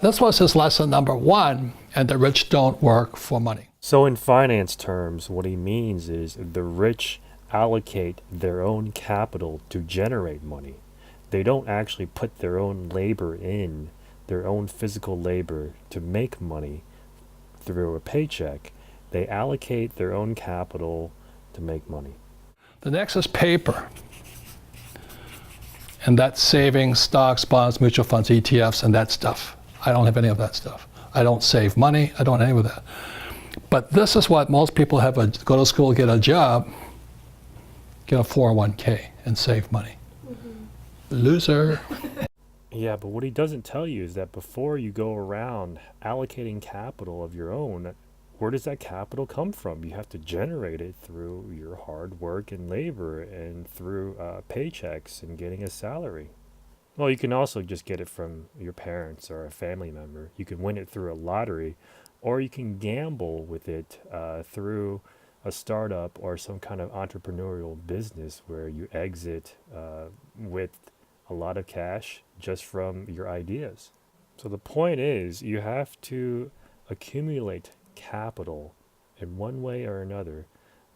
This was his lesson number one, and the rich don't work for money. So in finance terms, what he means is the rich allocate their own capital to generate money. They don't actually put their own labor in, their own physical labor to make money through a paycheck. They allocate their own capital to make money. The next is paper. And that's savings, stocks, bonds, mutual funds, ETFs, and that stuff. I don't have any of that stuff. I don't save money. I don't have any of that. But this is what most people have: go to school, get a job, get a 401k, and save money. Loser. Yeah, but what he doesn't tell you is that before you go around allocating capital of your own, where does that capital come from? You have to generate it through your hard work and labor and through paychecks and getting a salary. Well, you can also just get it from your parents or a family member. You can win it through a lottery, or you can gamble with it through a startup or some kind of entrepreneurial business where you exit with a lot of cash just from your ideas. So the point is, you have to accumulate capital in one way or another,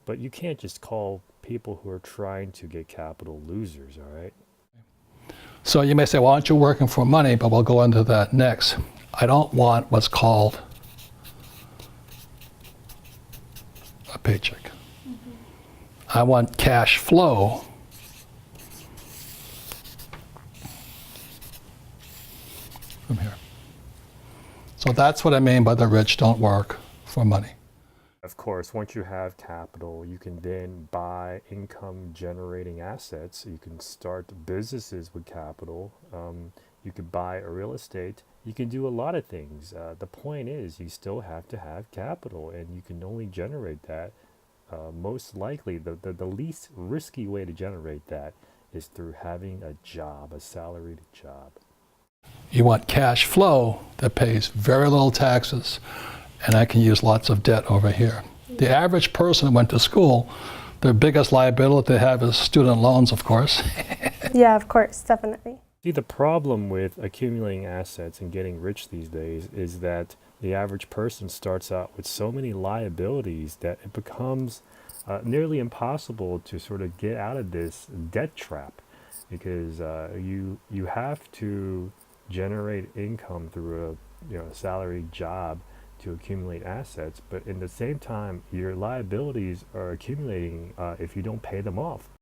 but you can't just call people who are trying to get capital losers, all right? So you may say, well, aren't you working for money? But we'll go into that next. I don't want what's called a paycheck. I want cash flow. From here. So that's what I mean by the rich don't work for money. Of course, once you have capital, you can then buy income generating assets. You can start businesses with capital. You could buy a real estate. You can do a lot of things. The point is, you still have to have capital, and you can only generate that. Most likely, the least risky way to generate that is through having a job, a salaried job. You want cash flow that pays very little taxes, and I can use lots of debt over here. The average person who went to school, their biggest liability they have is student loans, of course. Yeah, of course, definitely. See, the problem with accumulating assets and getting rich these days is that the average person starts out with so many liabilities that it becomes nearly impossible to sort of get out of this debt trap, because you have to generate income through a salaried job to accumulate assets, but in the same time, your liabilities are accumulating if you don't pay them off.